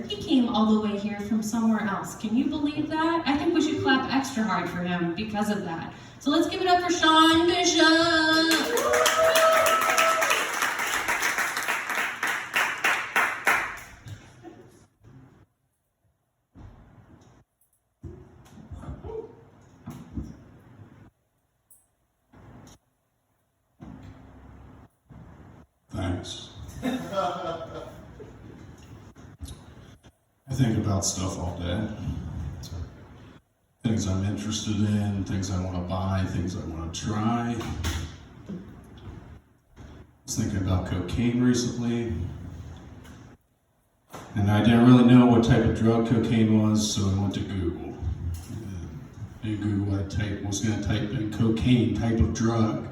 He came all the way here from somewhere else. Can you believe that? I think we should clap extra hard for him because of that. So let's give it up for Sean Bishop. Thanks. I think about stuff all day. Things I'm interested in, things I want to buy, things I want to try. I was thinking about cocaine recently. And I didn't really know what type of drug cocaine was, so I went to Google. And in Google, I was going to type in cocaine type of drug.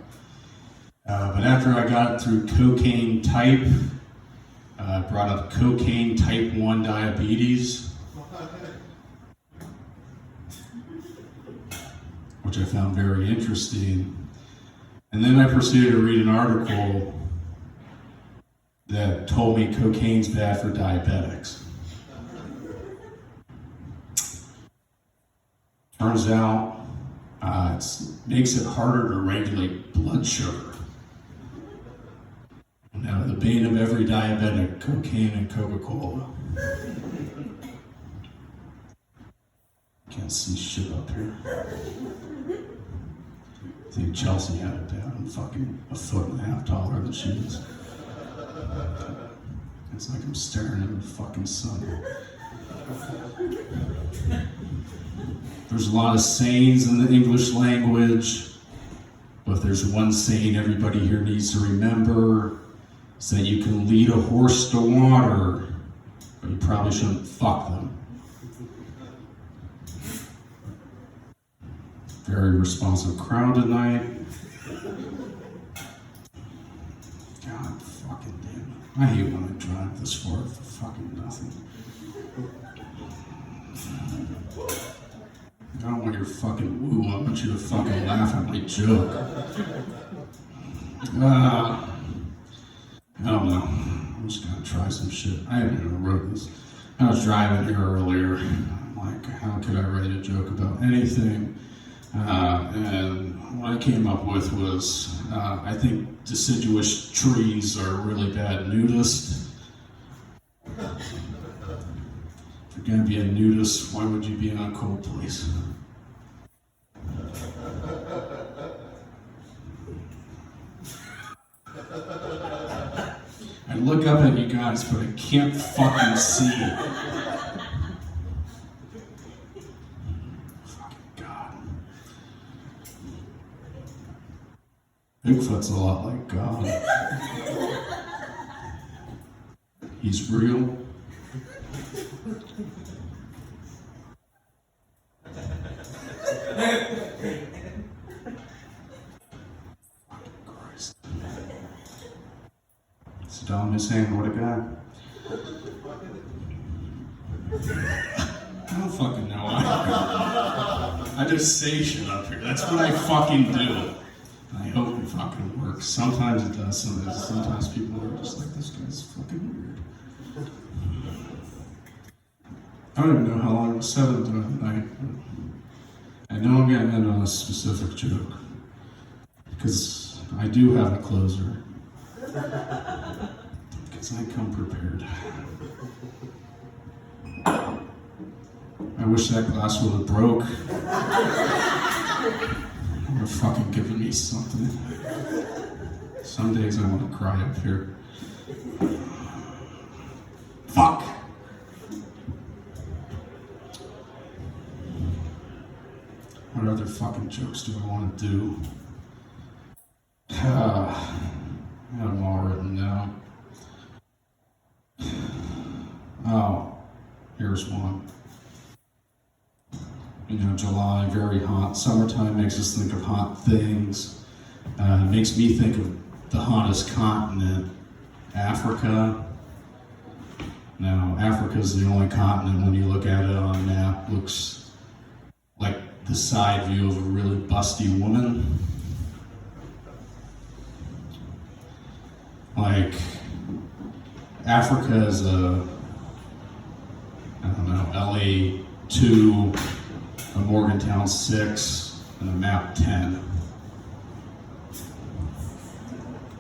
But after I got through cocaine type, I brought up cocaine type 1 diabetes, which I found very interesting. And then I proceeded to read an article that told me cocaine's bad for diabetics. Turns out it makes it harder to regulate blood sugar. Now, the bane of every diabetic, cocaine and Coca-Cola. Can't see shit up here. I think Chelsea had it down. I'm fucking a foot and a half taller than she is. It's like I'm staring at the fucking sun. There's a lot of sayings in the English language, but if there's one saying everybody here needs to remember, it's that you can lead a horse to water, but you probably shouldn't fuck them. Very responsive crowd tonight. God fucking damn it. I hate when I drive this far for fucking nothing. I don't want your fucking woo, I want you to fucking laugh at my joke. I don't know. I'm just gonna try some shit. I haven't even wrote this. I was driving here earlier. I'm like, how could I write a joke about anything? And what I came up with was, I think deciduous trees are really bad nudists. If you're gonna be a nudist, why would you be in a cold place? I look up at you guys, but I can't fucking see. Fucking God. Bigfoot's a lot like God. He's real. Saddam Hussein, what a guy. I don't fucking know. I just say shit up here. That's what I fucking do. I hope it fucking works. Sometimes it does. Sometimes people are just like, this guy's fucking weird. I don't even know how long it was said tonight. I know I'm going to end on a specific joke. Because I do have a closer. Because I come prepared. I wish that glass would have broke. Would have fucking given me something. Some days I want to cry up here. Fuck! What other fucking jokes do I want to do? I have them all written down. Oh, here's one. You know, July, very hot. Summertime makes us think of hot things. It makes me think of the hottest continent, Africa. Now, Africa is the only continent, when you look at it on a map, looks like the side view of a really busty woman. Like, Africa is approximately 2, a Morgantown 6, and a map 10.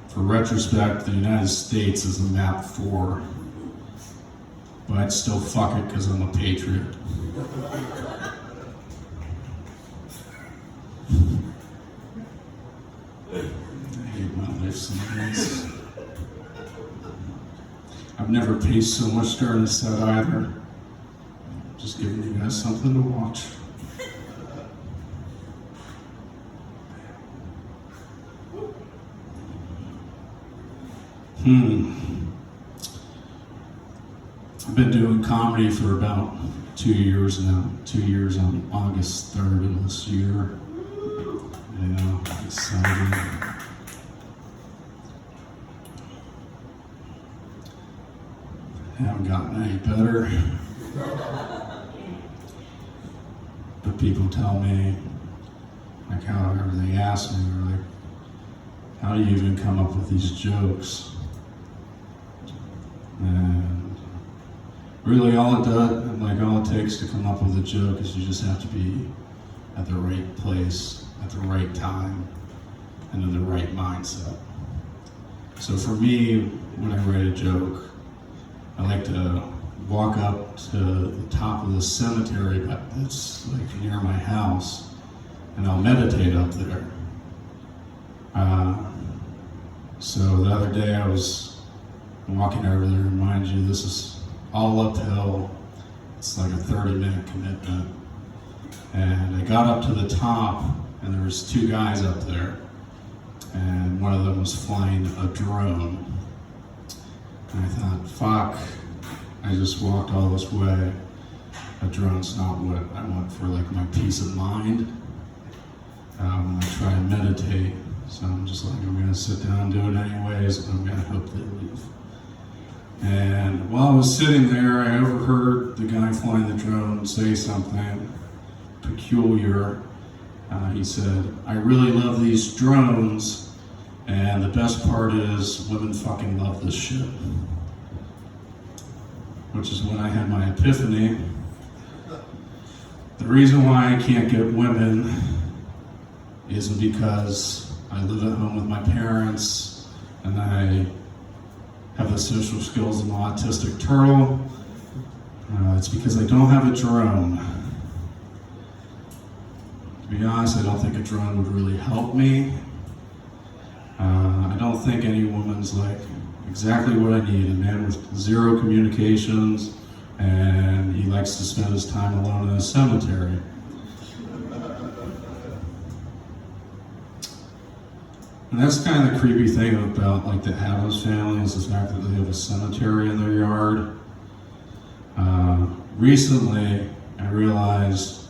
For retrospect, the United States is a map 4, but I'd still fuck it because I'm a patriot. I hate my life sometimes. I've never paced so much during a set either. Just giving you guys something to watch. I've been doing comedy for about 2 years now. 2 years on August 3rd of this year. Yeah, exciting. Haven't gotten any better. But people tell me, like, however they ask me, they're like, how do you even come up with these jokes? And really all it takes to come up with a joke is you just have to be at the right place, at the right time, and in the right mindset. So for me, when I write a joke, I like to walk up to the top of the cemetery that's like near my house, and I'll meditate up there. So the other day I was walking over there, and mind you, this is all uphill. It's like a 30-minute commitment. And I got up to the top, and there was 2 guys up there, and one of them was flying a drone. And I thought, fuck, I just walked all this way. A drone's not what I want for like my peace of mind when I try and meditate. So I'm just like, I'm gonna sit down and do it anyways, and I'm gonna hope they leave. And while I was sitting there, I overheard the guy flying the drone say something peculiar. He said, I really love these drones, and the best part is women fucking love this shit. Which is when I had my epiphany. The reason why I can't get women isn't because I live at home with my parents and I have the social skills of an autistic turtle. It's because I don't have a drone. To be honest, I don't think a drone would really help me. I don't think any woman's like exactly what I need. A man with 0 communications, and he likes to spend his time alone in a cemetery. And that's kind of the creepy thing about like the Addams family, is the fact that they have a cemetery in their yard. Recently, I realized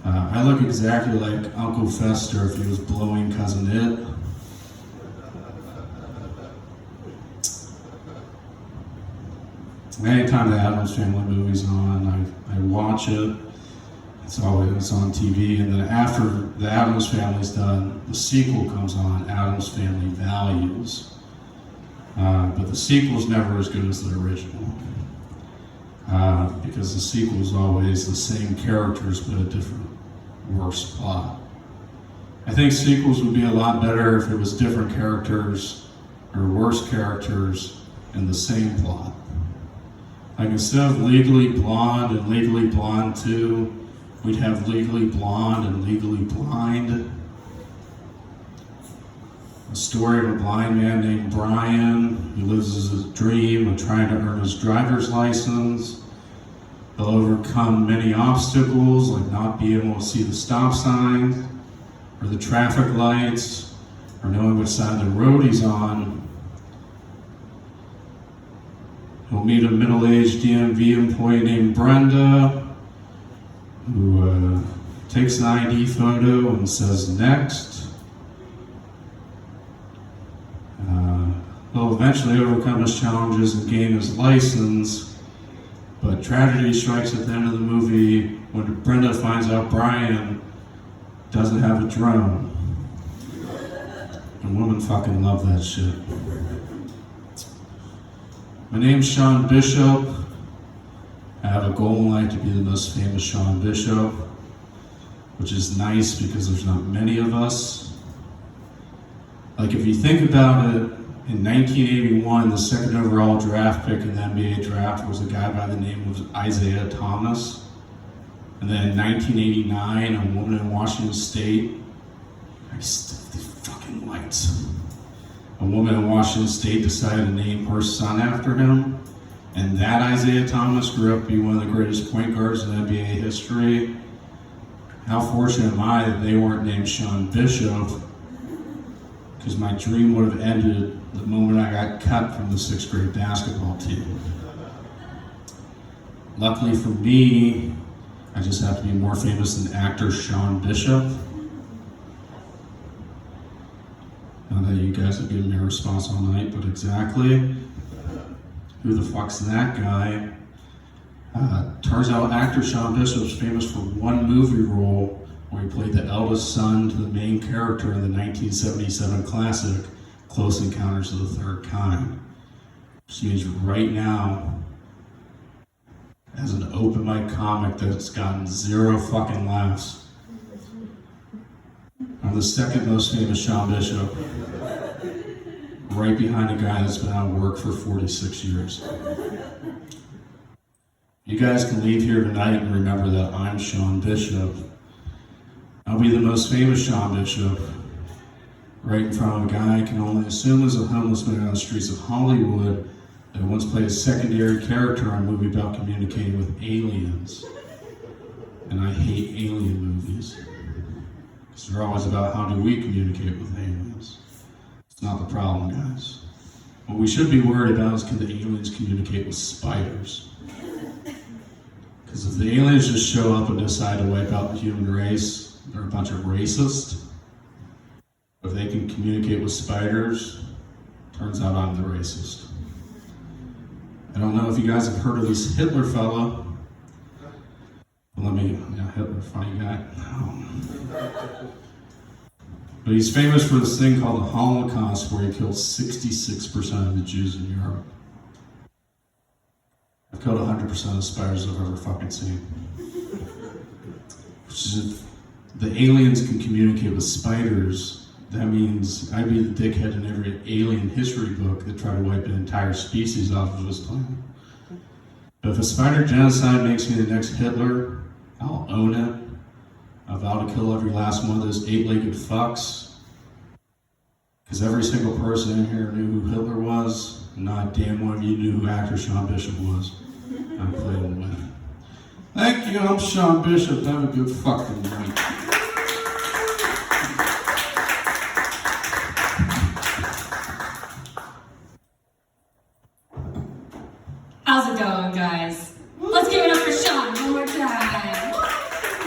I look exactly like Uncle Fester if he was blowing Cousin It. Anytime the Addams Family movie's on, I watch it. It's on TV, and then after the Addams Family's done, the sequel comes on, Addams Family Values. But the sequel's never as good as the original, because the sequel's always the same characters but a different, worse plot. I think sequels would be a lot better if it was different characters or worse characters in the same plot. Like instead of Legally Blonde and Legally Blonde 2, we'd have Legally Blonde and Legally Blind. A story of a blind man named Brian who lives his dream of trying to earn his driver's license. He'll overcome many obstacles, like not being able to see the stop signs or the traffic lights or knowing which side of the road he's on. He'll meet a middle-aged DMV employee named Brenda, who takes an ID photo and says next. He'll eventually overcome his challenges and gain his license, but tragedy strikes at the end of the movie when Brenda finds out Brian doesn't have a drone. And women fucking love that shit. My name's Sean Bishop. have a goal in life to be the most famous Sean Bishop, which is nice because there's not many of us. Like if you think about it, in 1981, the second overall draft pick in the NBA draft was a guy by the name of Isaiah Thomas. And then in 1989, a woman in Washington State, I still the fucking lights. A woman in Washington State decided to name her son after him. And that Isaiah Thomas grew up to be one of the greatest point guards in NBA history. How fortunate am I that they weren't named Sean Bishop, because my dream would have ended the moment I got cut from the 6th grade basketball team. Luckily for me, I just have to be more famous than actor Sean Bishop. Now that you guys have given me a response all night, but exactly, who the fuck's that guy? Turns out actor Sean Bishop is famous for one movie role where he played the eldest son to the main character in the 1977 classic, Close Encounters of the Third Kind. Which means right now, as an open mic comic that's gotten 0 fucking laughs, I'm the second most famous Sean Bishop, right behind a guy that's been out of work for 46 years. You guys can leave here tonight and remember that I'm Sean Bishop. I'll be the most famous Sean Bishop, right in front of a guy I can only assume is a homeless man on the streets of Hollywood that once played a secondary character on a movie about communicating with aliens. And I hate alien movies, because they're always about how do we communicate with aliens. It's not the problem, guys. What we should be worried about is can the aliens communicate with spiders? Because if the aliens just show up and decide to wipe out the human race, they're a bunch of racists. If they can communicate with spiders, turns out I'm the racist. I don't know if you guys have heard of this Hitler fella. Hitler, funny guy. But he's famous for this thing called the Holocaust, where he killed 66% of the Jews in Europe. I've killed 100% of the spiders I've ever fucking seen. Which is, if the aliens can communicate with spiders, that means I'd be the dickhead in every alien history book that tried to wipe an entire species off of this planet. But if a spider genocide makes me the next Hitler, I'll own it. I vow to kill every last one of those 8-legged fucks. Because every single person in here knew who Hitler was, and not a damn one of you knew who actor Sean Bishop was. I played him win. Thank you, I'm Sean Bishop. Have a good fucking night. How's it going, guys? Let's give it up for Sean one more time.